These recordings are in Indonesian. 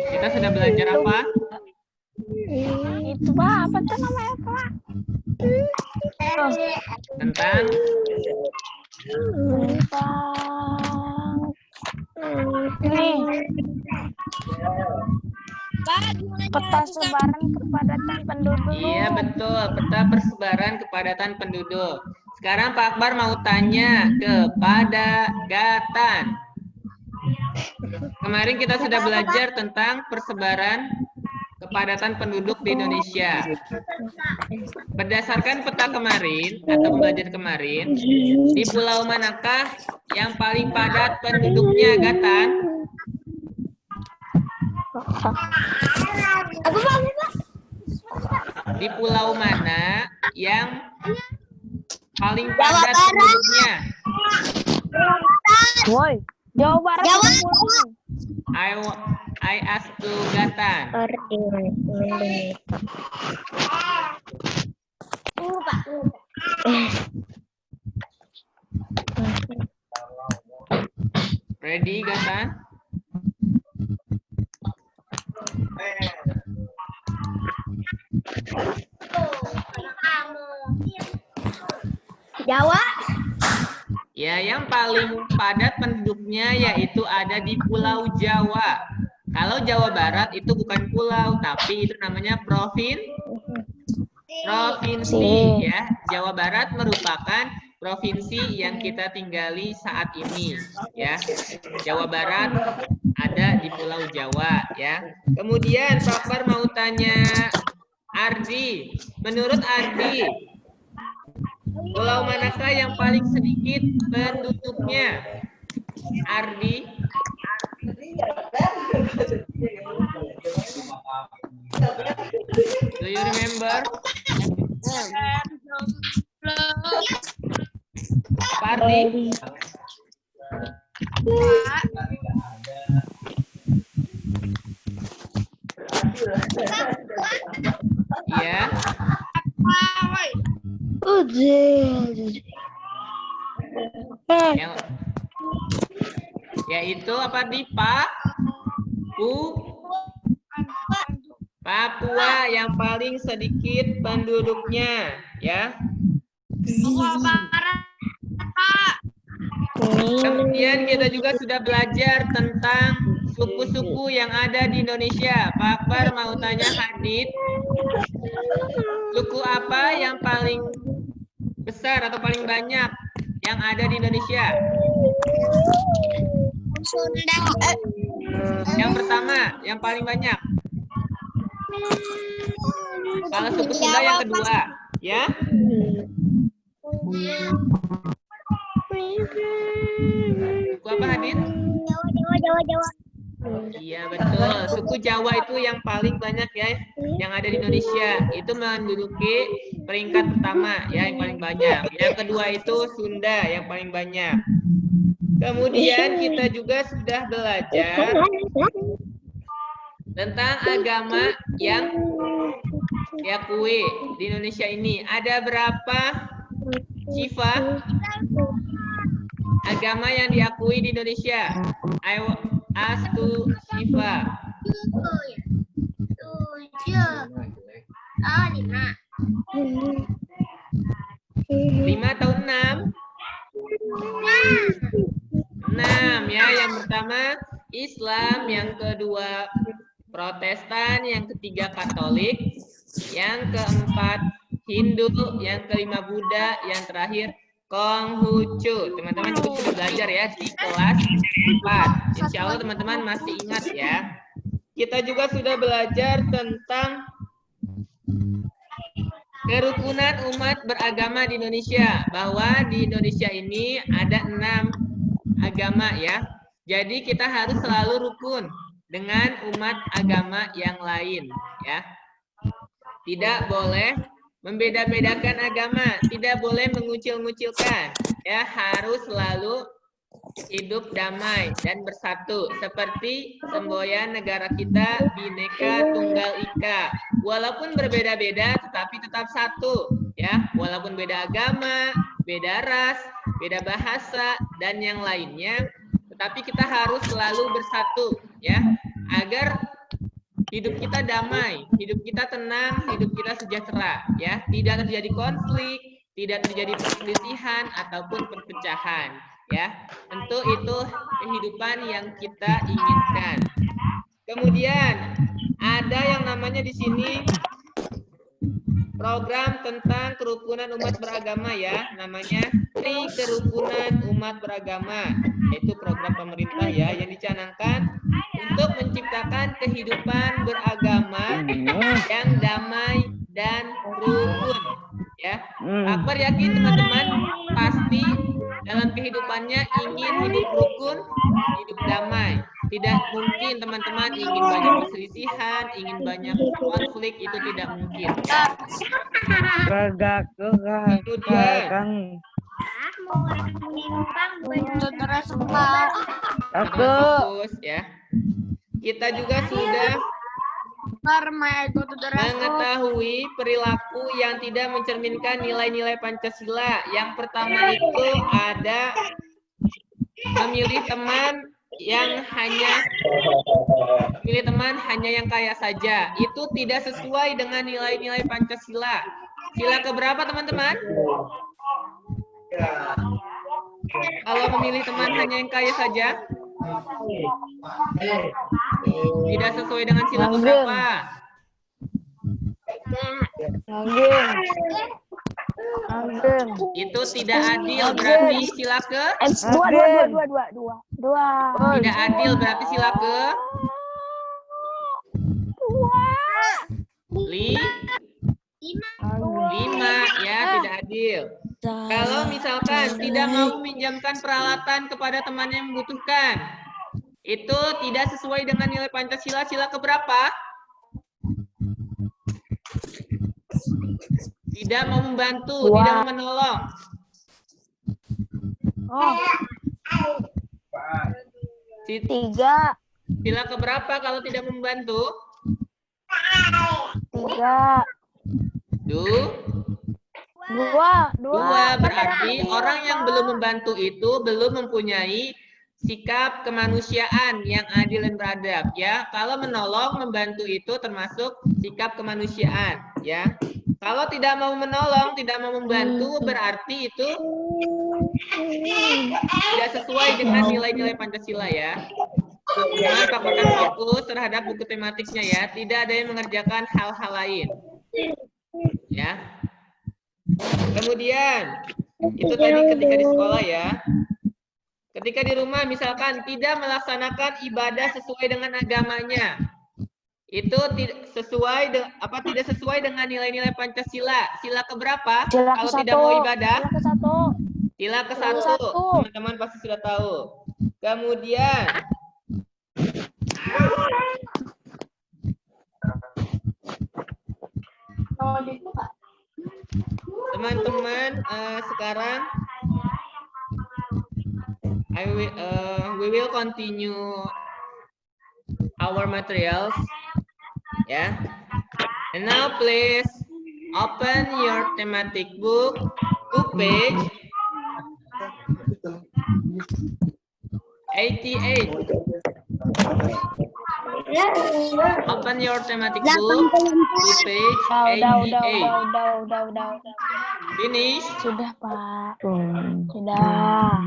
Kita sudah belajar apa? Itu Pak, apa tuh namanya Pak? Tentang Nih, peta sebaran kepadatan penduduk. Iya betul, peta persebaran kepadatan penduduk. Sekarang Pak Akbar mau tanya kepadatan. Kemarin kita sudah belajar tentang persebaran kepadatan penduduk di Indonesia. Berdasarkan peta kemarin atau pembelajaran kemarin, di pulau manakah yang paling padat penduduknya, Gatan? Di pulau mana yang paling padat penduduknya? Woi, Jawa Barat. I ask to Gatan. Ready, Gatan? Jawa. Ya, yang paling padat penduduknya yaitu ada di Pulau Jawa. Kalau Jawa Barat itu bukan pulau, tapi itu namanya provinsi ya. Jawa Barat merupakan provinsi yang kita tinggali saat ini ya. Jawa Barat ada di Pulau Jawa ya. Kemudian Pak Akbar mau tanya Ardi. Menurut Ardi, pulau manakah yang paling sedikit penduduknya? Ardi? Do you remember? Pak Ardi? Iya. Yaitu apa di Papua yang paling sedikit penduduknya ya. Kemudian kita juga sudah belajar tentang suku-suku yang ada di Indonesia. Pak Akbar mau tanya Hadid, suku apa yang paling besar atau paling banyak yang ada di Indonesia? Yang pertama, yang paling banyak. Kalau suku Sunda yang kedua, ya. Suku apa, Hadid? Jawa. Iya betul, suku Jawa itu yang paling banyak ya, yang ada di Indonesia. Itu menduduki peringkat pertama ya, yang paling banyak. Yang kedua itu Sunda yang paling banyak. Kemudian kita juga sudah belajar tentang agama yang diakui di Indonesia ini. Ada berapa, Syifa, agama yang diakui di Indonesia? Ayo ask to Syifa. 5 atau 6? 6 ya. Yang pertama Islam, yang kedua Protestan, yang ketiga Katolik, yang keempat Hindu, yang kelima Buddha, yang terakhir Konghucu. Teman-teman juga sudah belajar ya di kelas 4. Insya Allah teman-teman masih ingat ya. Kita juga sudah belajar tentang kerukunan umat beragama di Indonesia. Bahwa di Indonesia ini ada 6 agama ya. Jadi kita harus selalu rukun dengan umat agama yang lain ya. Tidak boleh membeda-bedakan agama, tidak boleh mengucil-ngucilkan ya, harus selalu hidup damai dan bersatu seperti semboyan negara kita Bhinneka Tunggal Ika. Walaupun berbeda-beda tetapi tetap satu ya, walaupun beda agama, beda ras, beda bahasa dan yang lainnya, tetapi kita harus selalu bersatu ya, agar hidup kita damai, hidup kita tenang, hidup kita sejahtera, ya, tidak terjadi konflik, tidak terjadi perselisihan ataupun perpecahan, ya. Tentu itu kehidupan yang kita inginkan. Kemudian ada yang namanya di sini program tentang kerukunan umat beragama, ya, namanya Tri Kerukunan Umat Beragama, yaitu program pemerintah, ya, yang dicanangkan untuk menciptakan kehidupan beragama yang damai dan rukun, ya. Akbar yakin teman-teman pasti dalam kehidupannya ingin hidup rukun, hidup damai. Tidak mungkin teman-teman ingin banyak perselisihan, ingin banyak konflik, itu tidak mungkin. Kemudian fokus, ya. Kita juga sudah mengetahui perilaku yang tidak mencerminkan nilai-nilai Pancasila. Yang pertama itu ada memilih teman yang hanya yang kaya saja. Itu tidak sesuai dengan nilai-nilai Pancasila. Sila keberapa teman-teman? Kalau memilih teman hanya yang kaya saja, tidak sesuai dengan sila keberapa? Itu tidak adil, berarti sila ke? Dua. Tidak adil, berarti sila ke? Lima, ya, tidak adil. Kalau misalkan tidak mau meminjamkan peralatan kepada teman yang membutuhkan, itu tidak sesuai dengan nilai Pancasila. Sila keberapa? Tidak mau membantu, tidak mau menolong. Tiga. Sila keberapa kalau tidak membantu? Tiga. Dua, berarti orang yang belum membantu itu belum mempunyai sikap kemanusiaan yang adil dan beradab, ya. Kalau menolong, membantu itu termasuk sikap kemanusiaan, ya. Kalau tidak mau menolong, tidak mau membantu, berarti itu tidak sesuai dengan nilai-nilai Pancasila, ya. Nah, papakan fokus terhadap buku tematiknya, ya. Tidak ada yang mengerjakan hal-hal lain, ya. Kemudian itu tadi ketika di sekolah, ya. Ketika di rumah misalkan tidak melaksanakan ibadah sesuai dengan agamanya, itu tidak sesuai dengan nilai-nilai Pancasila. Sila keberapa? Kalau tidak mau ibadah? Sila ke-1. Teman-teman pasti sudah tahu. Kemudian teman-teman, sekarang we will continue our materials, ya. And now please open your thematic book to page 88. Open your thematic book to page 88. Finish. Sudah, Pak. Sudah.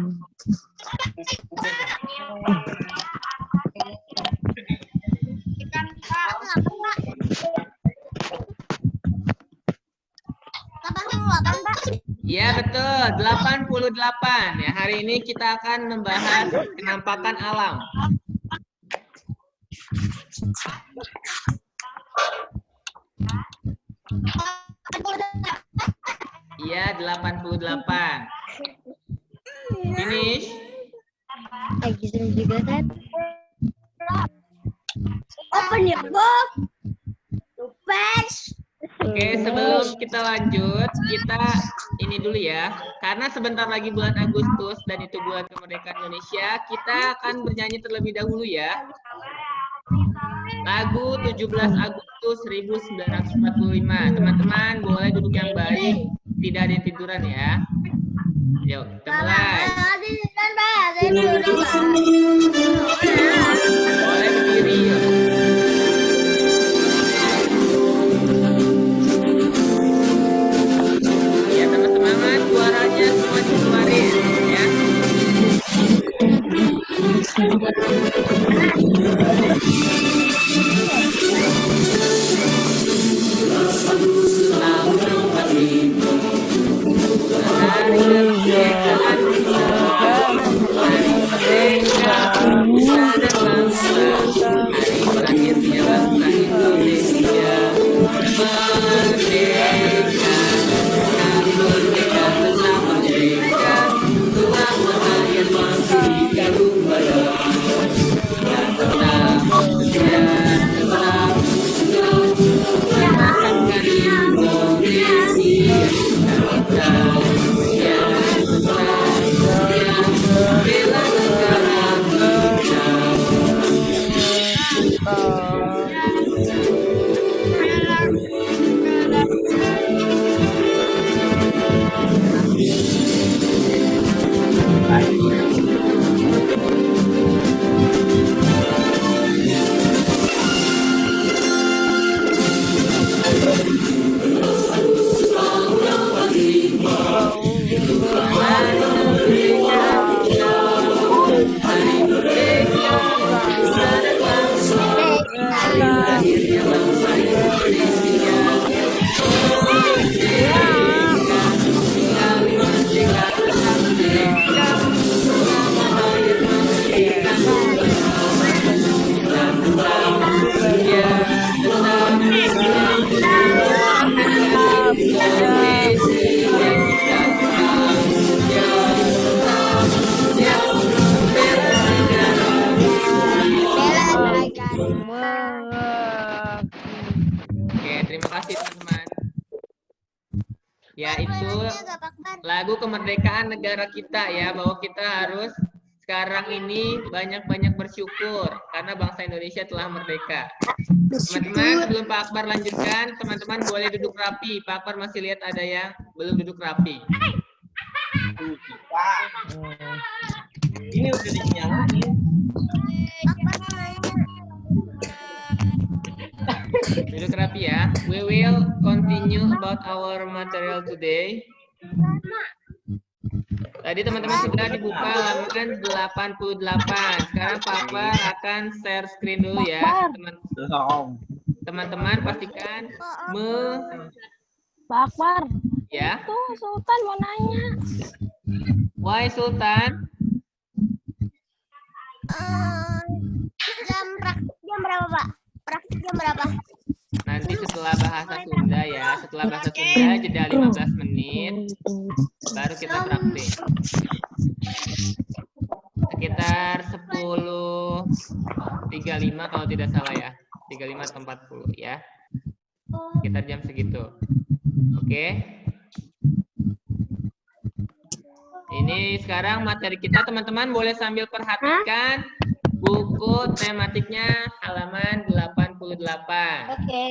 Ya, betul, 88. Ya, hari ini kita akan membahas penampakan alam. Iya, 88. Finish. Lagi seru juga kan? Open your book to page. Oke, sebelum kita lanjut, kita ini dulu ya. Karena sebentar lagi bulan Agustus dan itu bulan kemerdekaan Indonesia, kita akan bernyanyi terlebih dahulu ya. Lagu 17 Agustus 1945. Teman-teman boleh duduk yang baik, tidak ada yang tiduran ya. Yuk, kita mulai. Boleh Oke, terima kasih teman-teman. Ya, itu lagu kemerdekaan negara kita ya, bahwa kita harus sekarang ini banyak-banyak bersyukur karena bangsa Indonesia telah merdeka. Teman-teman, sebelum Pak Akbar lanjutkan, teman-teman boleh duduk rapi. Pak Akbar masih lihat ada yang belum duduk rapi. Ini udah dinyalain. Duduk rapi ya. We will continue about our material today. Tadi teman-teman sudah dibuka halaman 88. Sekarang Pak Akbar akan share screen dulu ya. Teman-teman pastikan Pak Akbar. Ya. Itu Sultan mau nanya. Why Sultan? Jam berapa, Pak? Praktik jam berapa? Nanti setelah bahasa Sunda ya. Setelah bahasa Sunda jeda 15 menit. Baru kita praktik. Sekitar 10.35 kalau tidak salah ya. 35 atau 40 ya. Sekitar jam segitu. Oke. Ini sekarang materi kita, teman-teman boleh sambil perhatikan buku tematiknya halaman 88. Oke.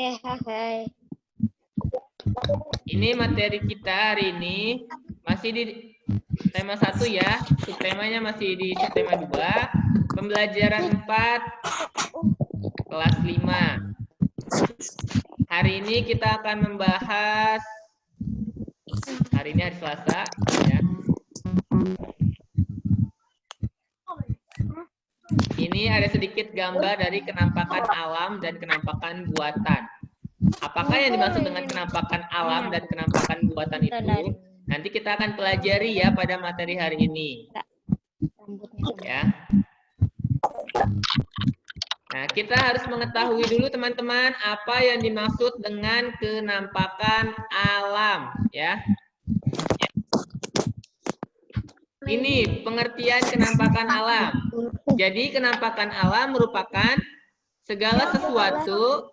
Ini materi kita hari ini masih di tema 1 ya. Subtemanya masih di subtema 2. Pembelajaran 4 kelas 5. Hari ini kita akan membahas, hari ini hari Selasa ya. Ini ada sedikit gambar dari kenampakan alam dan kenampakan buatan. Apakah yang dimaksud dengan kenampakan alam dan kenampakan buatan itu? Nanti kita akan pelajari ya pada materi hari ini. Ya. Nah, kita harus mengetahui dulu teman-teman apa yang dimaksud dengan kenampakan alam, ya. Ini pengertian kenampakan alam. Jadi kenampakan alam merupakan segala sesuatu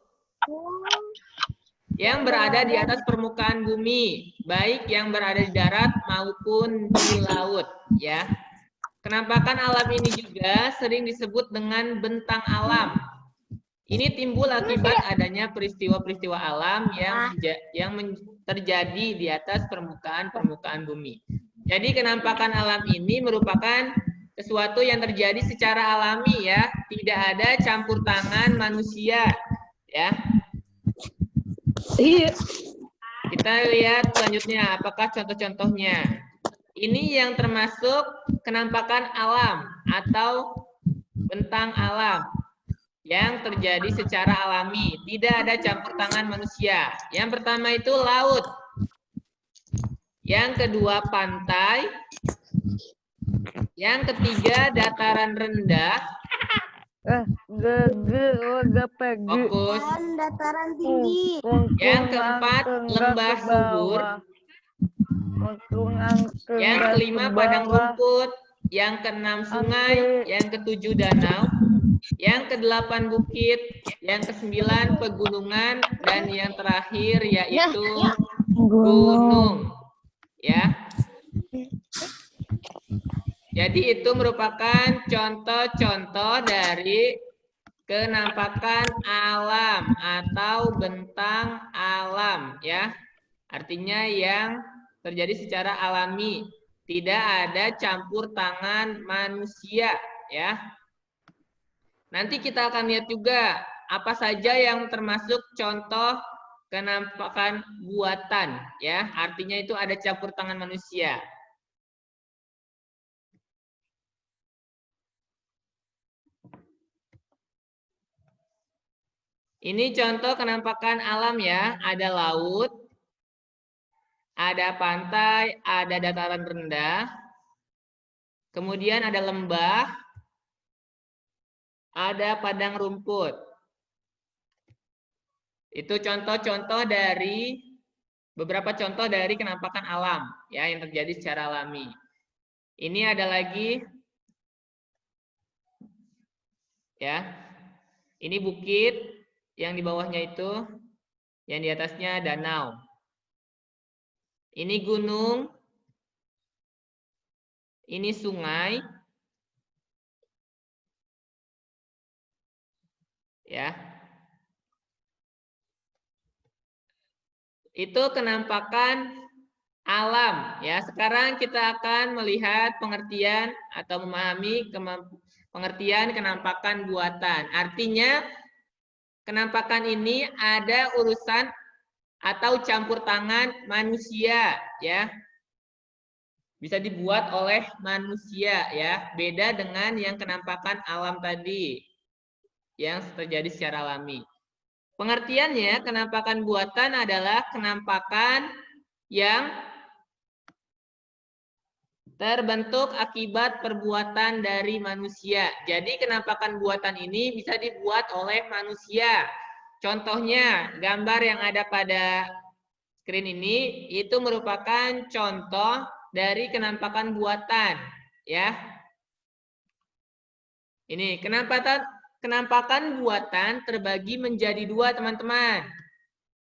yang berada di atas permukaan bumi, baik yang berada di darat maupun di laut, ya. Kenampakan alam ini juga sering disebut dengan bentang alam. Ini timbul akibat adanya peristiwa-peristiwa alam yang terjadi di atas permukaan bumi. Jadi kenampakan alam ini merupakan sesuatu yang terjadi secara alami ya, tidak ada campur tangan manusia, ya. Iya. Kita lihat selanjutnya, apakah contoh-contohnya? Ini yang termasuk kenampakan alam atau bentang alam yang terjadi secara alami, tidak ada campur tangan manusia. Yang pertama itu laut. Yang kedua pantai. Yang ketiga dataran rendah. Fokus. Dataran tinggi. Yang keempat lembah subur. Yang kelima padang rumput. Yang keenam sungai. Yang ketujuh danau. Yang kedelapan bukit. Yang kesembilan pegunungan. Dan yang terakhir yaitu gunung. Ya. Jadi itu merupakan contoh-contoh dari kenampakan alam atau bentang alam ya. Artinya yang terjadi secara alami, tidak ada campur tangan manusia ya. Nanti kita akan lihat juga apa saja yang termasuk contoh kenampakan buatan ya. Artinya itu ada campur tangan manusia. Ini contoh kenampakan alam ya, ada laut, ada pantai, ada dataran rendah, kemudian ada lembah, ada padang rumput. Itu contoh-contoh dari beberapa contoh dari kenampakan alam ya yang terjadi secara alami. Ini ada lagi ya. Ini bukit, yang di bawahnya itu, yang di atasnya danau. Ini gunung, ini sungai, ya. Itu kenampakan alam, ya. Sekarang kita akan melihat pengertian atau memahami pengertian kenampakan buatan. Artinya, kenampakan ini ada urusan atau campur tangan manusia, ya. Bisa dibuat oleh manusia ya, beda dengan yang kenampakan alam tadi yang terjadi secara alami. Pengertiannya, kenampakan buatan adalah kenampakan yang terbentuk akibat perbuatan dari manusia. Jadi kenampakan buatan ini bisa dibuat oleh manusia. Contohnya, gambar yang ada pada screen ini itu merupakan contoh dari kenampakan buatan, ya. Ini kenampakan buatan terbagi menjadi dua, teman-teman.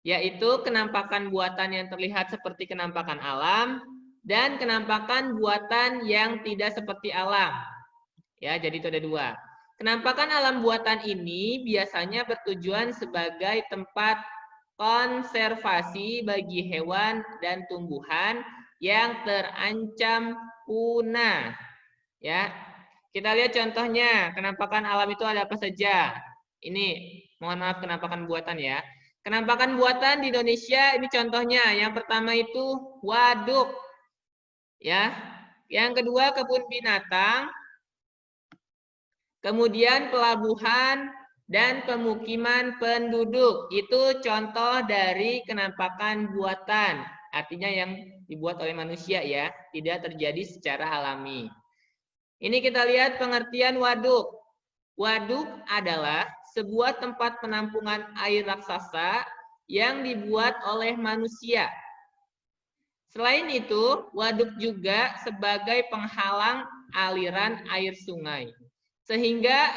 Yaitu kenampakan buatan yang terlihat seperti kenampakan alam dan kenampakan buatan yang tidak seperti alam. Ya, jadi itu ada dua. Kenampakan alam buatan ini biasanya bertujuan sebagai tempat konservasi bagi hewan dan tumbuhan yang terancam punah. Ya, kita lihat contohnya. Kenampakan alam itu ada apa saja? Ini, mohon maaf, kenampakan buatan ya. Kenampakan buatan di Indonesia ini contohnya. Yang pertama itu waduk. Ya. Yang kedua kebun binatang. Kemudian pelabuhan dan pemukiman penduduk. Itu contoh dari kenampakan buatan. Artinya yang dibuat oleh manusia ya, tidak terjadi secara alami. Ini kita lihat pengertian waduk. Waduk adalah sebuah tempat penampungan air raksasa yang dibuat oleh manusia. Selain itu, waduk juga sebagai penghalang aliran air sungai. Sehingga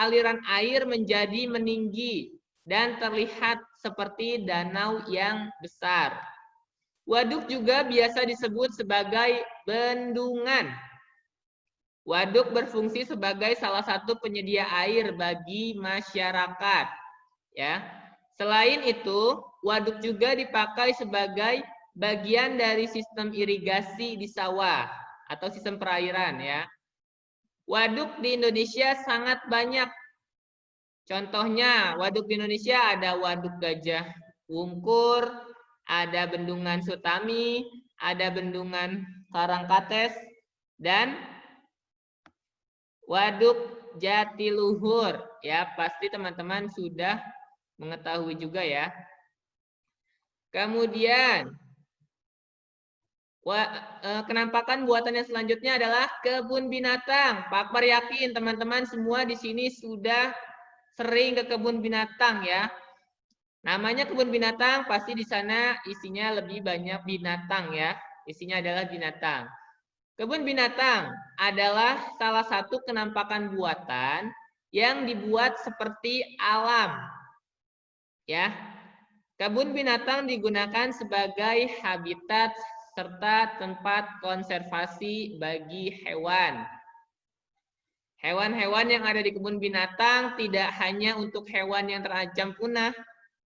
aliran air menjadi meninggi dan terlihat seperti danau yang besar. Waduk juga biasa disebut sebagai bendungan. Waduk berfungsi sebagai salah satu penyedia air bagi masyarakat. Ya. Selain itu, waduk juga dipakai sebagai bagian dari sistem irigasi di sawah atau sistem perairan ya. Waduk di Indonesia sangat banyak. Contohnya, waduk di Indonesia ada Waduk Gajah Wungkur, ada Bendungan Sutami, ada Bendungan Karangkates, dan Waduk Jatiluhur. Ya, pasti teman-teman sudah mengetahui juga ya. Kemudian, kenampakan buatan yang selanjutnya adalah kebun binatang. Pak Akbar yakin teman-teman semua di sini sudah sering ke kebun binatang ya. Namanya kebun binatang, pasti di sana isinya lebih banyak binatang ya. Isinya adalah binatang. Kebun binatang adalah salah satu kenampakan buatan yang dibuat seperti alam. Ya. Kebun binatang digunakan sebagai habitat serta tempat konservasi bagi hewan. Hewan-hewan yang ada di kebun binatang tidak hanya untuk hewan yang terancam punah,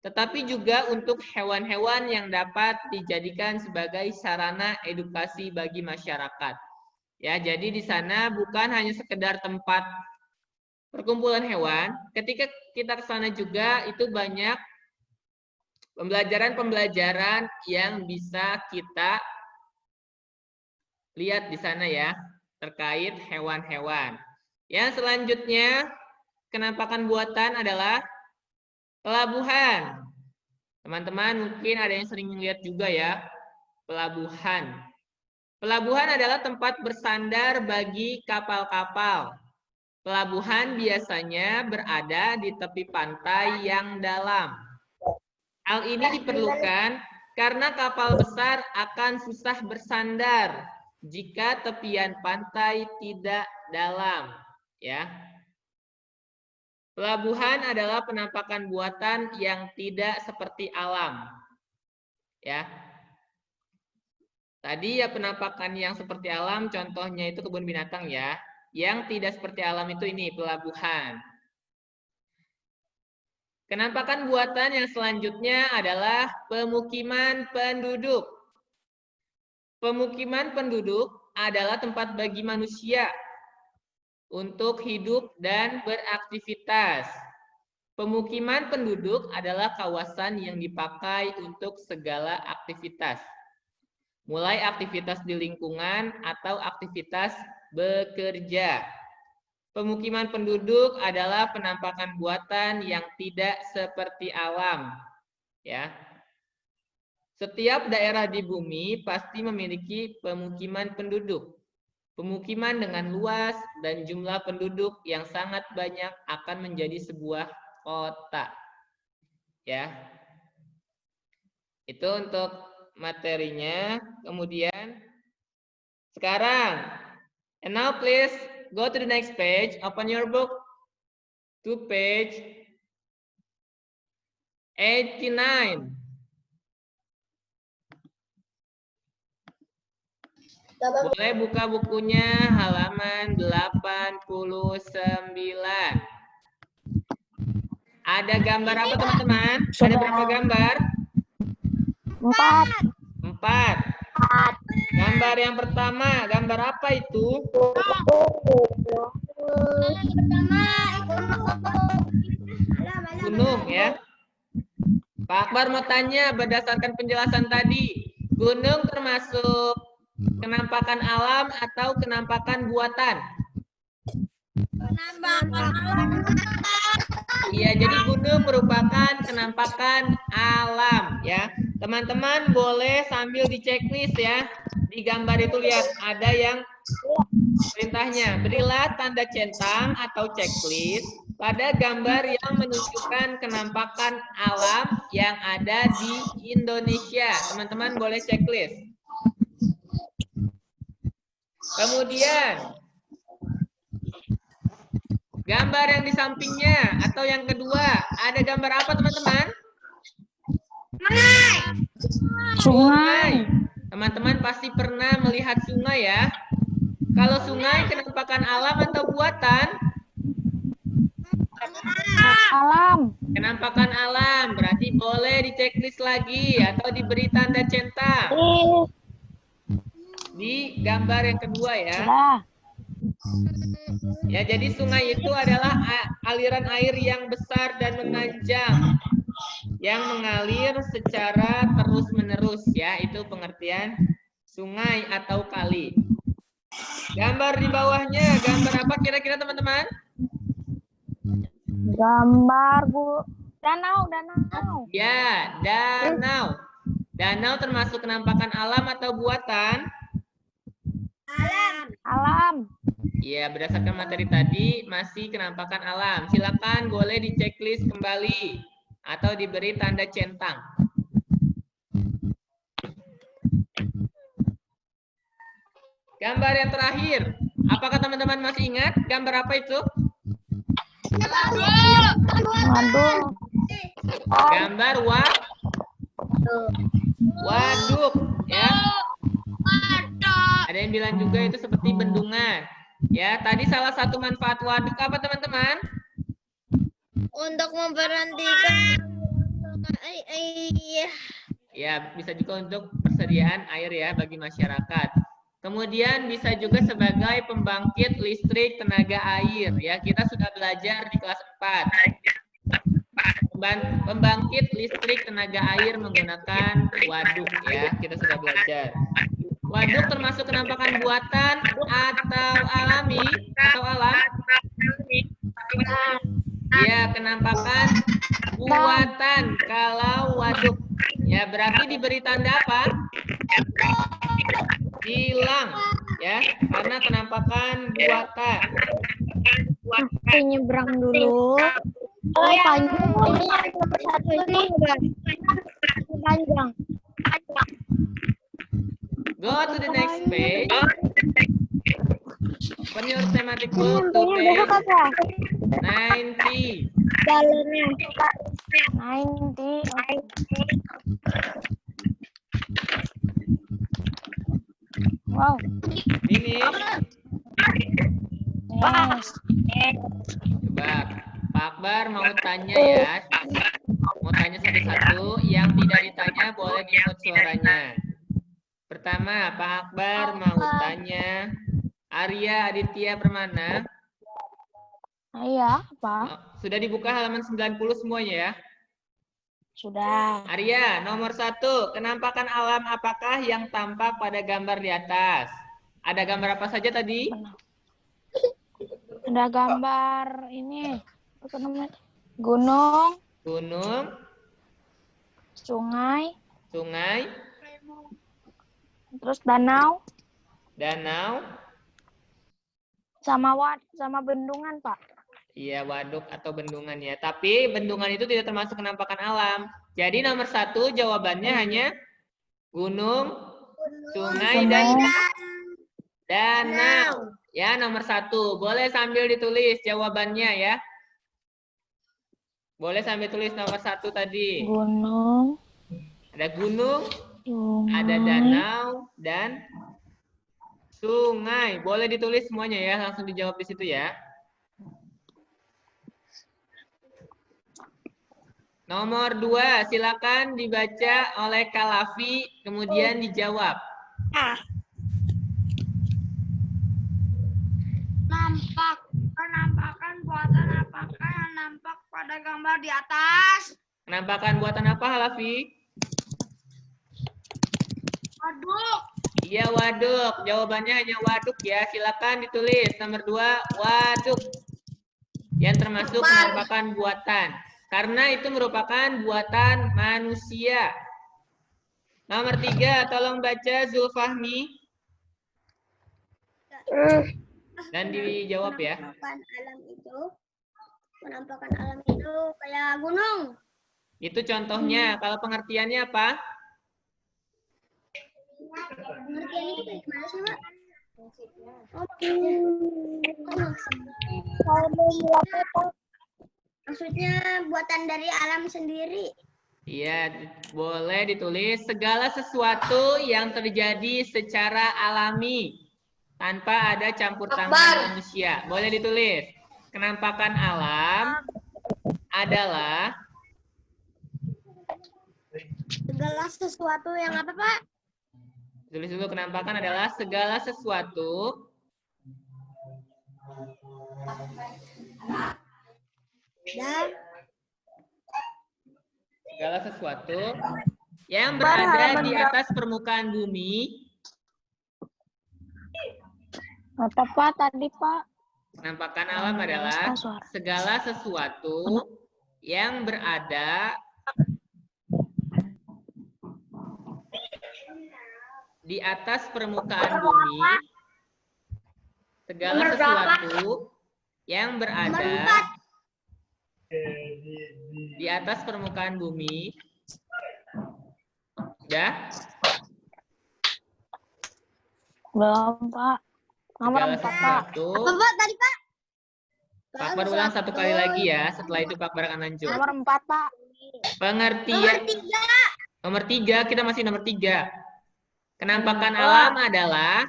tetapi juga untuk hewan-hewan yang dapat dijadikan sebagai sarana edukasi bagi masyarakat. Ya, jadi di sana bukan hanya sekedar tempat perkumpulan hewan, ketika kita ke sana juga itu banyak pembelajaran-pembelajaran yang bisa kita lihat di sana ya, terkait hewan-hewan. Yang selanjutnya, kenampakan buatan adalah pelabuhan. Teman-teman mungkin ada yang sering lihat juga ya, pelabuhan. Pelabuhan adalah tempat bersandar bagi kapal-kapal. Pelabuhan biasanya berada di tepi pantai yang dalam. Hal ini diperlukan karena kapal besar akan susah bersandar jika tepian pantai tidak dalam. Ya, pelabuhan adalah penampakan buatan yang tidak seperti alam. Ya, tadi ya penampakan yang seperti alam, contohnya itu kebun binatang ya. Yang tidak seperti alam itu ini pelabuhan. Kenampakan buatan yang selanjutnya adalah pemukiman penduduk. Pemukiman penduduk adalah tempat bagi manusia untuk hidup dan beraktivitas. Pemukiman penduduk adalah kawasan yang dipakai untuk segala aktivitas. Mulai aktivitas di lingkungan atau aktivitas bekerja. Pemukiman penduduk adalah penampakan buatan yang tidak seperti alam. Ya. Setiap daerah di bumi pasti memiliki pemukiman penduduk. Pemukiman dengan luas dan jumlah penduduk yang sangat banyak akan menjadi sebuah kota. Ya. Itu untuk materinya. Kemudian sekarang, and now please go to the next page. Open your book to page 89. Boleh buka bukunya halaman 89. Ada gambar apa teman-teman? Ada berapa gambar? 4. Gambar yang pertama, gambar apa itu? Gunung ya. Pak Akbar mau tanya berdasarkan penjelasan tadi, gunung termasuk kenampakan alam atau kenampakan buatan? Penampakan alam. Iya, jadi gunung merupakan kenampakan alam ya. Teman-teman boleh sambil di checklist ya. Di gambar itu lihat ada yang perintahnya. Berilah tanda centang atau checklist pada gambar yang menunjukkan kenampakan alam yang ada di Indonesia. Teman-teman boleh checklist. Kemudian gambar yang di sampingnya atau yang kedua, ada gambar apa teman-teman? Sungai. Teman-teman pasti pernah melihat sungai ya. Kalau sungai kenampakan alam atau buatan? Alam. Kenampakan alam, berarti boleh di checklist lagi atau diberi tanda centang. Di gambar yang kedua ya. Ya, jadi sungai itu adalah aliran air yang besar dan menanjak yang mengalir secara terus-menerus ya, itu pengertian sungai atau kali. Gambar di bawahnya, gambar apa kira-kira teman-teman? Gambar danau. Ya, danau. Danau termasuk kenampakan alam atau buatan? Alam. Ya, berdasarkan materi tadi masih kenampakan alam. Silakan boleh di checklist kembali atau diberi tanda centang. Gambar yang terakhir, apakah teman-teman masih ingat gambar apa itu? Waduh. Gambar waduk ya. Ada yang bilang juga itu seperti bendungan. Ya, tadi salah satu manfaat waduk apa teman-teman? Untuk memberhentikan Ya, bisa juga untuk persediaan air ya bagi masyarakat. Kemudian bisa juga sebagai pembangkit listrik tenaga air ya. Kita sudah belajar di kelas 4. Pembangkit listrik tenaga air menggunakan waduk ya. Kita sudah belajar. Waduk termasuk penampakan buatan atau alami atau alam? Ya, penampakan buatan kalau waduk. Ya, berarti diberi tanda apa? Hilang. Ya, karena penampakan buatan. Aku nyebrang dulu. Oh, panjang. Satu ini panjang. Go to the next page. Open your thematic book to Nyambungnya besok page apa? 90. Jalannya 90. Wow. Ini Yes. coba Pak Akbar mau tanya ya. Mau tanya satu-satu, yang tidak ditanya boleh di-mute suaranya. Pertama, Pak Akbar mau tanya Arya Aditya Permana. Iya, apa? Sudah dibuka halaman 90 semuanya ya? Sudah. Arya, nomor 1, kenampakan alam apakah yang tampak pada gambar di atas? Ada gambar apa saja tadi? Ada gambar ini apa namanya? Gunung, Gunung, sungai, sungai, terus danau, danau, sama bendungan, Pak. iya waduk atau bendungan ya. Tapi bendungan itu tidak termasuk kenampakan alam. Jadi nomor 1 jawabannya hanya gunung, sungai, dan danau. Ya, nomor 1. Boleh sambil ditulis jawabannya ya. Boleh sambil tulis nomor 1 tadi. Gunung, Ada gunung, sungai, ada danau, dan sungai. Boleh ditulis semuanya ya, langsung dijawab di situ ya. Nomor 2, silakan dibaca oleh Kalafi, kemudian dijawab. Penampakan buatan apakah yang nampak pada gambar di atas? Penampakan buatan apa, Halafi? Waduk. Iya, waduk. Jawabannya hanya waduk ya. Silakan ditulis. Nomor 2, waduk. Yang termasuk penampakan buatan. Karena itu merupakan buatan manusia. Nomor 3, tolong baca Zulfahmi. Dan dijawab ya. Penampakan alam itu kayak gunung. Itu contohnya. Kalau pengertiannya apa? Pengertian itu kayak gimana sih, Mbak? Maksudnya buatan dari alam sendiri. Iya, boleh ditulis segala sesuatu yang terjadi secara alami tanpa ada campur tangan manusia. Boleh ditulis. Kenampakan alam adalah Segala sesuatu yang apa, Pak? tulis dulu, kenampakan adalah segala sesuatu Dan segala sesuatu yang berada di atas permukaan bumi. apa Pak tadi, Pak? Penampakan alam adalah segala sesuatu yang berada di atas permukaan bumi. Segala sesuatu yang berada di atas permukaan bumi. Ya? Belum, Pak. Nomor Segala 4, Pak. sesuatu. Pak tadi, Pak? Pak Akbar ulang satu kali lagi ya. Setelah itu Pak Akbar akan lanjut. Nomor 4, Pak. Pengertian. Nomor 3, kita masih nomor 3. Kenampakan alam adalah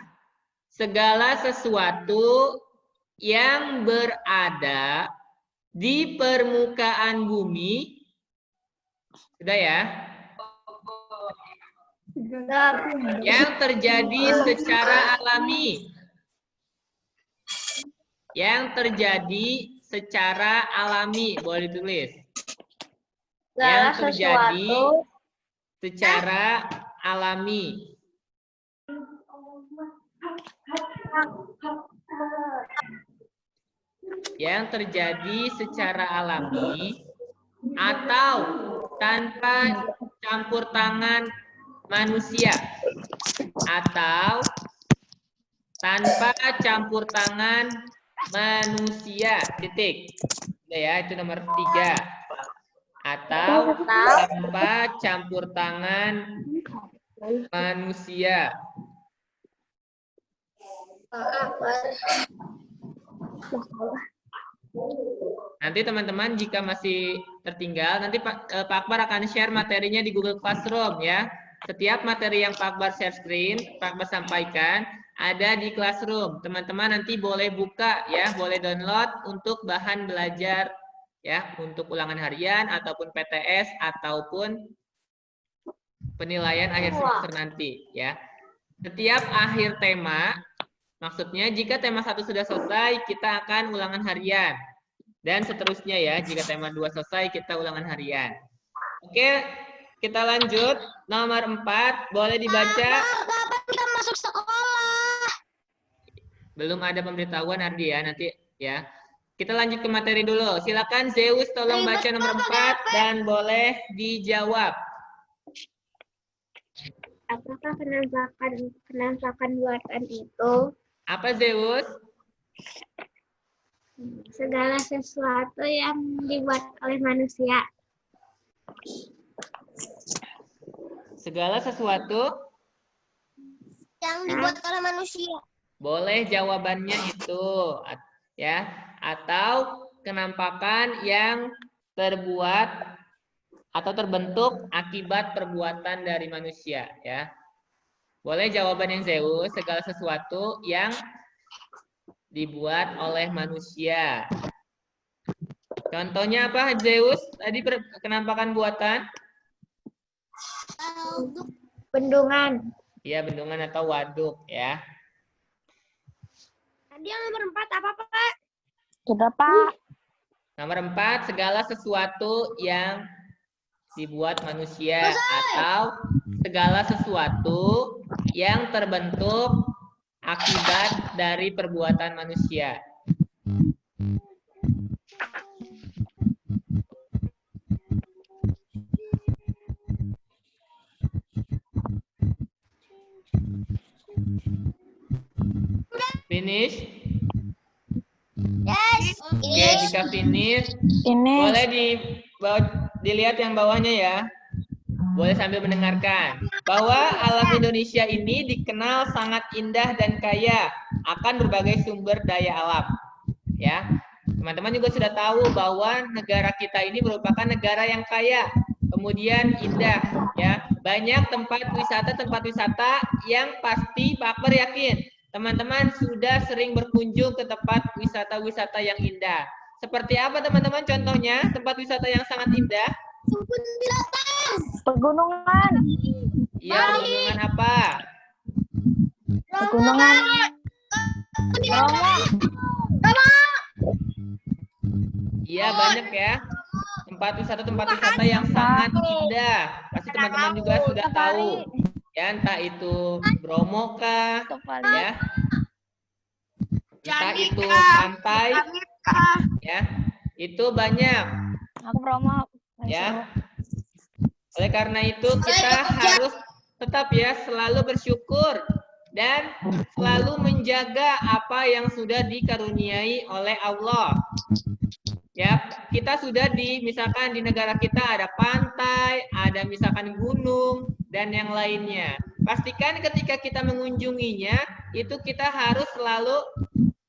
segala sesuatu yang berada di permukaan bumi. Sudah ya? Yang terjadi secara alami. Yang terjadi secara alami, boleh ditulis. Yang terjadi secara alami. Yang terjadi secara alami atau tanpa campur tangan manusia, atau tanpa campur tangan manusia, titik. Udah ya, itu nomor 3. Atau tanpa campur tangan manusia. Nanti teman-teman jika masih tertinggal, nanti Pak Akbar akan share materinya di Google Classroom ya. Setiap materi yang Pak Akbar share screen, Pak Akbar sampaikan, ada di Classroom. Teman-teman nanti boleh buka ya, boleh download untuk bahan belajar ya, untuk ulangan harian ataupun PTS ataupun penilaian akhir semester nanti ya. Setiap akhir tema, maksudnya jika tema 1 sudah selesai, kita akan ulangan harian. Dan seterusnya ya, jika tema 2 selesai, kita ulangan harian. Oke, kita lanjut. Nomor 4, boleh dibaca. Kapan kita masuk sekolah? Belum ada pemberitahuan Ardi ya, nanti ya. Kita lanjut ke materi dulu. Silakan Zeus tolong baca nomor 4 dan boleh dijawab. Apakah penampakan buatan itu Apa Zeus? segala sesuatu yang dibuat oleh manusia? Segala sesuatu Yang dibuat oleh manusia. boleh jawabannya itu ya, atau kenampakan yang terbuat atau terbentuk akibat perbuatan dari manusia ya. Boleh jawaban yang Zeus, segala sesuatu yang dibuat oleh manusia. Contohnya apa Zeus? Tadi kenampakan buatan? Bendungan. Iya, bendungan atau waduk ya. Tadi yang nomor 4 apa, Pak? Sudah, Pak. Nomor 4, segala sesuatu yang dibuat manusia atau segala sesuatu yang terbentuk akibat dari perbuatan manusia. Finish? Yes. Oke, jika finish, Ini boleh dilihat yang bawahnya ya. Boleh sambil mendengarkan. Bahwa alam Indonesia ini dikenal sangat indah dan kaya akan berbagai sumber daya alam. Ya, teman-teman juga sudah tahu bahwa negara kita ini merupakan negara yang kaya, kemudian indah. Ya, banyak tempat wisata yang pasti Pak Akbar yakin teman-teman sudah sering berkunjung ke tempat wisata-wisata yang indah. Seperti apa teman-teman contohnya tempat wisata yang sangat indah? pegunungan. Iya, pegunungan apa? Pegunungan. Iya, banyak ya. Tempat wisata yang sangat indah. Pasti teman-teman juga sudah tahu. Ya, entah itu Bromo kah, ya. Entah itu pantai, ya. Itu banyak, Aku promo. ya. Oleh karena itu kita harus tetap ya selalu bersyukur dan selalu menjaga apa yang sudah dikaruniai oleh Allah. Ya, kita sudah misalkan di negara kita ada pantai, ada misalkan gunung dan yang lainnya. Pastikan ketika kita mengunjunginya itu kita harus selalu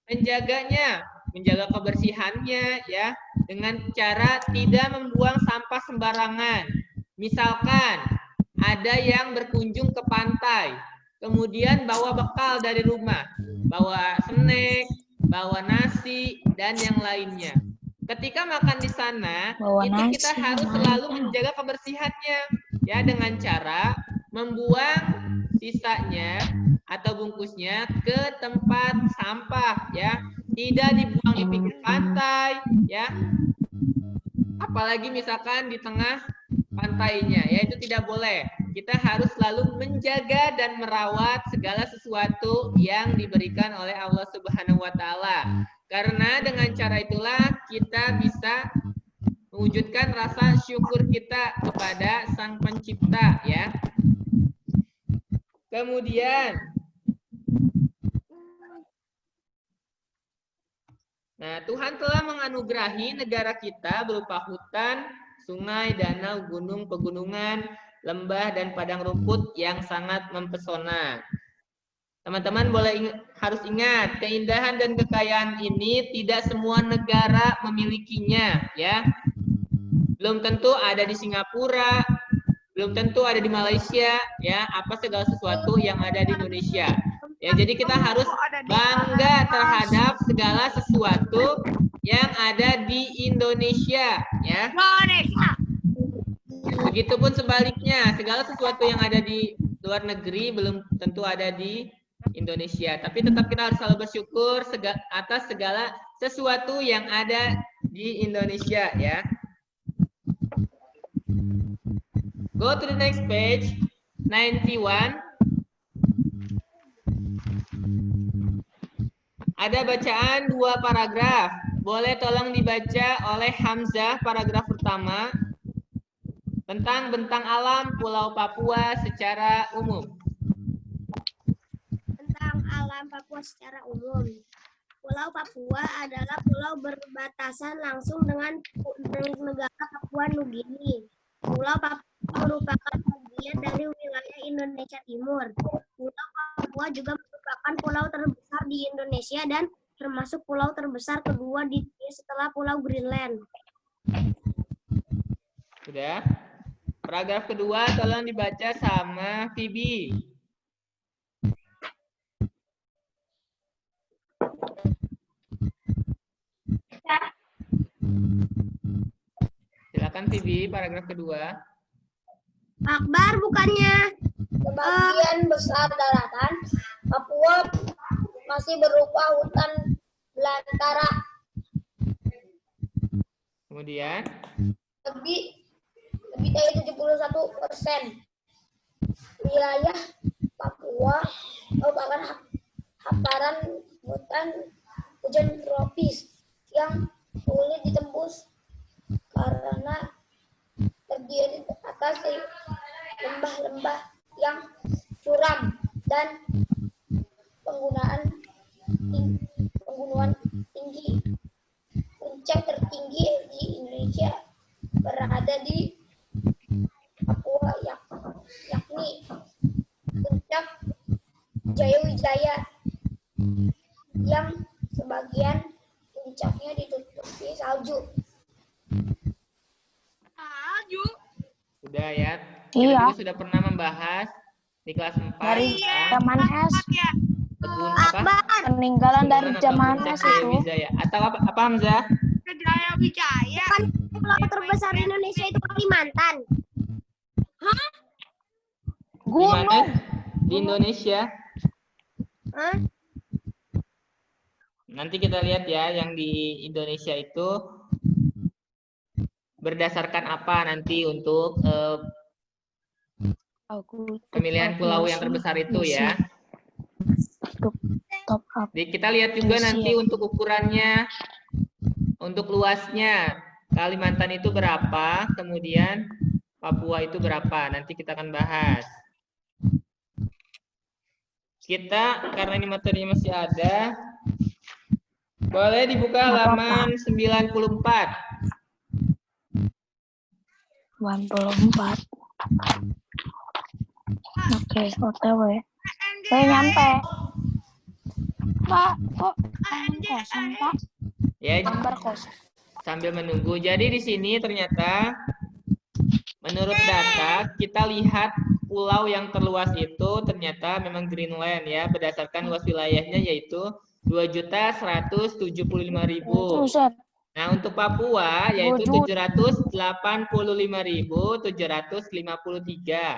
menjaganya, menjaga kebersihannya ya dengan cara tidak membuang sampah sembarangan. Misalkan ada yang berkunjung ke pantai, kemudian bawa bekal dari rumah, bawa snack, bawa nasi, dan yang lainnya. Ketika makan di sana, kita harus selalu menjaga kebersihannya, ya, dengan cara membuang sisanya atau bungkusnya ke tempat sampah, ya, tidak dibuang di pinggir pantai, ya, apalagi misalkan di tengah pantainya, ya, itu tidak boleh. Kita harus selalu menjaga dan merawat segala sesuatu yang diberikan oleh Allah Subhanahu wa Ta'ala. Karena dengan cara itulah kita bisa mewujudkan rasa syukur kita kepada Sang Pencipta, ya. Kemudian, nah, Tuhan telah menganugerahi negara kita berupa hutan, sungai, danau, gunung, pegunungan, lembah, dan padang rumput yang sangat mempesona. Teman-teman harus ingat, keindahan dan kekayaan ini tidak semua negara memilikinya, ya. Belum tentu ada di Singapura, belum tentu ada di Malaysia, ya, apa segala sesuatu yang ada di Indonesia. Ya, jadi kita harus bangga terhadap segala sesuatu yang ada di Indonesia, ya. Begitupun sebaliknya, segala sesuatu yang ada di luar negeri belum tentu ada di Indonesia. Tapi tetap kita harus selalu bersyukur atas segala sesuatu yang ada di Indonesia, ya. Go to the next page, 91. Ada bacaan 2 paragraf. Boleh tolong dibaca oleh Hamzah paragraf pertama tentang bentang alam Pulau Papua secara umum. Tentang alam Papua secara umum. Pulau Papua adalah pulau berbatasan langsung dengan negara Papua Nugini. Pulau Papua merupakan bagian dari wilayah Indonesia Timur. Pulau Papua juga merupakan pulau terbesar di Indonesia dan termasuk pulau terbesar kedua di dunia setelah Pulau Greenland. Sudah? Paragraf kedua tolong dibaca sama Phoebe. Silakan Phoebe, paragraf kedua. Akbar bukannya Sebagian besar daratan Papua masih berupa hutan belantara. Kemudian Lebih dari 71% wilayah Papua merupakan hamparan hutan hujan tropis yang sulit ditembus karena terdiri atas lembah-lembah yang curam dan penggunaan tinggi. Puncak tertinggi di Indonesia berada di Papua, yakni Puncak Jayawijaya, yang sebagian puncaknya ditutupi salju. sudah, ya. Iya. Kita juga sudah pernah membahas di kelas 4 Dari tentang zaman S. kebun apa? Peninggalan dari Atau zaman Puncak S itu. Jayawijaya. Atau apa Hamzah? Jayawijaya. Kan pulau terbesar di Indonesia itu Kalimantan. Di mana? Gunung. Di Indonesia. Hah? Nanti kita lihat ya, yang di Indonesia itu berdasarkan apa nanti untuk pemilihan pulau yang terbesar itu, ya. Top up. Jadi kita lihat juga Indonesia. nanti untuk ukurannya, untuk luasnya. Kalimantan itu berapa, kemudian Papua itu berapa. Nanti kita akan bahas. Kita, karena ini materinya masih ada, boleh dibuka halaman 94. 94. Oke, OTW. Saya nyampe. Pak, kok kosong, Pak? Ya, Gambar kosong. sambil menunggu. Jadi di sini ternyata menurut data kita lihat pulau yang terluas itu ternyata memang Greenland ya, berdasarkan luas wilayahnya yaitu 2.175.000. Buset. Nah, untuk Papua yaitu 785.753.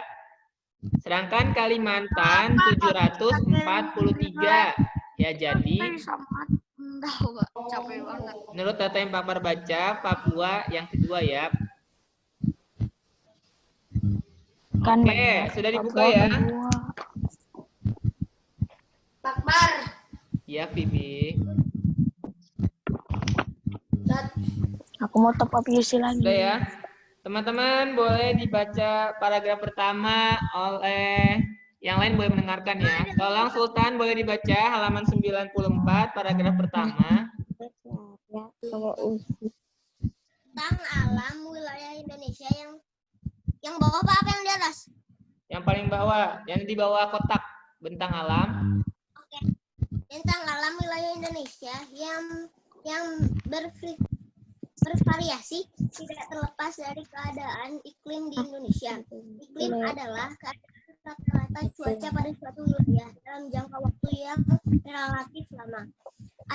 Sedangkan Kalimantan 743. Ya, jadi Capek banget. menurut data yang Pak Par baca, Papua yang kedua ya. Kan Oke, benar. sudah dibuka Papua ya? kedua. Pakbar. Iya, Vivi. Aku mau top up UC lagi. Sudah ya. Teman-teman boleh dibaca paragraf pertama oleh yang lain boleh mendengarkan ya. Tolong Sultan boleh dibaca halaman 94 paragraf pertama. Tentang alam wilayah Indonesia yang bawah apa yang di atas? Yang paling bawah, yang di bawah kotak bentang alam. Oke. Tentang alam wilayah Indonesia yang bervariasi tidak terlepas dari keadaan iklim di Indonesia. Iklim adalah keadaan rata-rata cuaca pada suatu wilayah dalam jangka waktu yang relatif lama.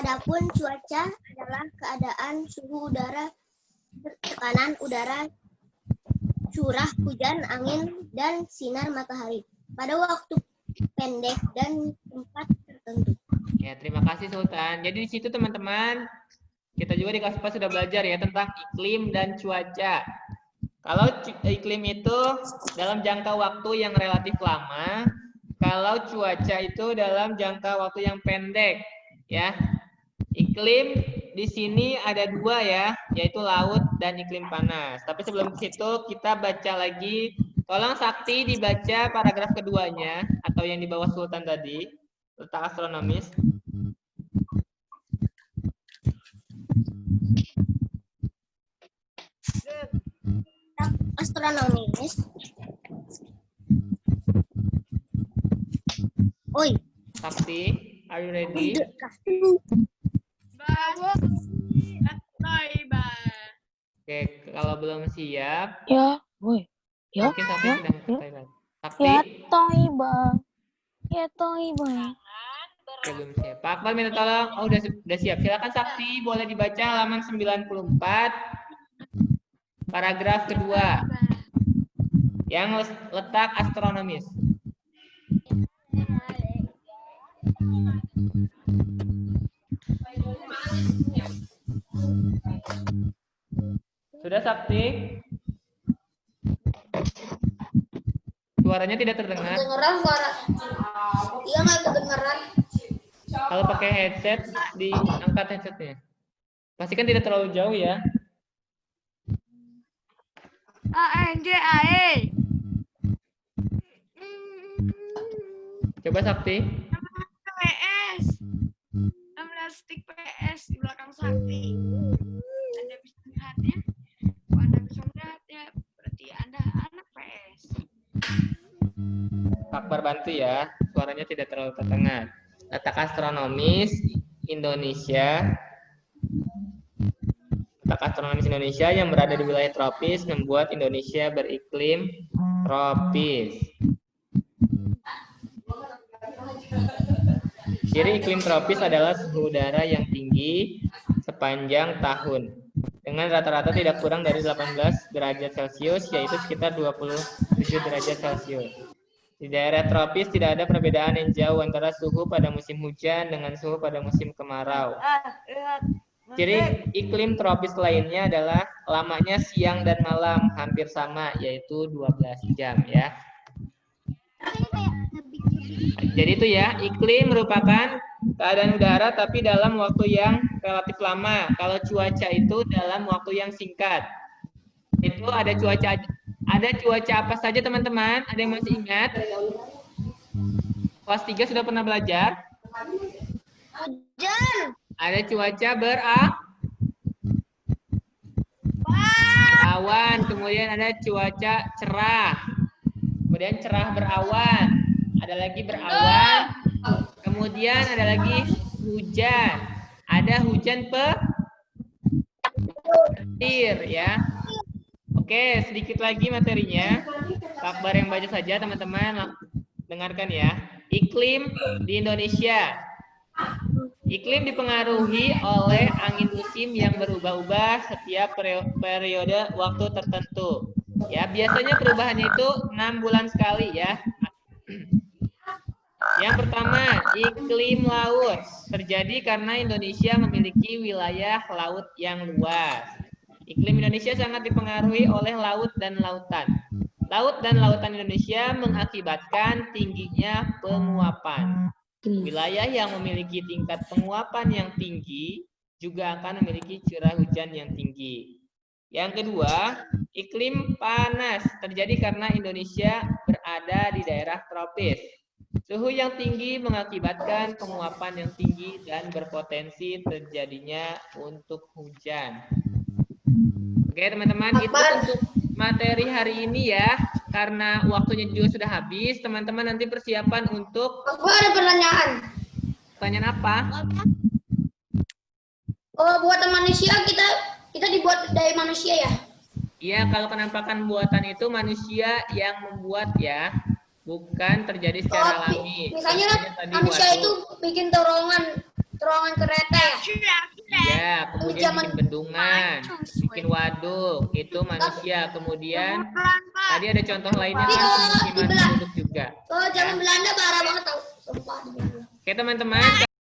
Adapun cuaca adalah keadaan suhu udara, tekanan udara, curah hujan, angin, dan sinar matahari pada waktu pendek dan tempat tertentu. Ya, terima kasih Sultan. Jadi di situ teman-teman, kita juga di kelas 4 sudah belajar ya tentang iklim dan cuaca. Kalau iklim itu dalam jangka waktu yang relatif lama, kalau cuaca itu dalam jangka waktu yang pendek, ya. Iklim di sini ada dua ya, yaitu laut dan iklim panas. Tapi sebelum ke situ kita baca lagi. Tolong Sakti dibaca paragraf keduanya atau yang di bawah Sultan tadi, letak astronomis. Astronomis. Oi. Sakti, are you ready? Oke, kalau belum siap, Ya, woi. Ya, mungkin Sakti ya, sedang ya. selesai. Sakti, Ya, Toiba. Ya, Toiba. oke, belum siap. Pak Akbar minta tolong. Oh, udah siap. Silakan Sakti, boleh dibaca halaman 94, paragraf kedua. Yang letak astronomis. Sudah Sakti? Suaranya tidak terdengar. Kedengeran suara. Iya nggak kedengeran. Kalau pakai headset, diangkat headsetnya. Pastikan tidak terlalu jauh ya. ANJAE. Coba Sakti. PS. 16 stick PS di belakang Sakti. Anda bisa melihatnya. Kalau Anda bisa melihatnya, berarti Anda anak PS. Pak Akbar bantu ya. Suaranya tidak terlalu terdengar. Letak astronomis Indonesia. Letak astronomis Indonesia yang berada di wilayah tropis membuat Indonesia beriklim tropis. Ciri iklim tropis adalah suhu udara yang tinggi sepanjang tahun dengan rata-rata tidak kurang dari 18 derajat Celcius, yaitu sekitar 27 derajat Celcius. Di daerah tropis tidak ada perbedaan yang jauh antara suhu pada musim hujan dengan suhu pada musim kemarau. Ciri iklim tropis lainnya adalah lamanya siang dan malam hampir sama, yaitu 12 jam ya. Jadi itu ya, iklim merupakan keadaan udara tapi dalam waktu yang relatif lama. Kalau cuaca itu dalam waktu yang singkat. Itu ada cuaca apa saja teman-teman? Ada yang masih ingat? Kelas 3 sudah pernah belajar? Hujan. Ada cuaca berawan, kemudian ada cuaca cerah. Kemudian cerah berawan. Ada lagi berawan, kemudian ada lagi hujan. Ada hujan petir ya. Oke, sedikit lagi materinya. Pak Akbar yang baca saja, teman-teman. Dengarkan ya. Iklim di Indonesia. Iklim dipengaruhi oleh angin musim yang berubah-ubah setiap periode waktu tertentu. Ya, biasanya perubahannya itu 6 bulan sekali ya. Yang pertama, iklim laut. Terjadi karena Indonesia memiliki wilayah laut yang luas. Iklim Indonesia sangat dipengaruhi oleh laut dan lautan. Laut dan lautan Indonesia mengakibatkan tingginya penguapan. Wilayah yang memiliki tingkat penguapan yang tinggi juga akan memiliki curah hujan yang tinggi. Yang kedua, iklim panas terjadi karena Indonesia berada di daerah tropis. Suhu yang tinggi mengakibatkan penguapan yang tinggi dan berpotensi terjadinya untuk hujan. Oke teman-teman, itu untuk materi hari ini ya. Karena waktunya juga sudah habis, teman-teman nanti persiapan untuk... Aku ada pertanyaan. Pertanyaan apa? Oh, buatan manusia kita dibuat dari manusia ya? Iya, kalau penampakan buatan itu manusia yang membuat ya, bukan terjadi secara alami. Misalnya Tadi manusia waduk. itu bikin terowongan kereta ya? Iya, kemudian bikin bendungan, bikin waduk, itu manusia. Kemudian tadi ada contoh lainnya kan pemukiman penduduk juga. Kalau zaman Belanda parah banget tau. Sumpah. Oke teman-teman,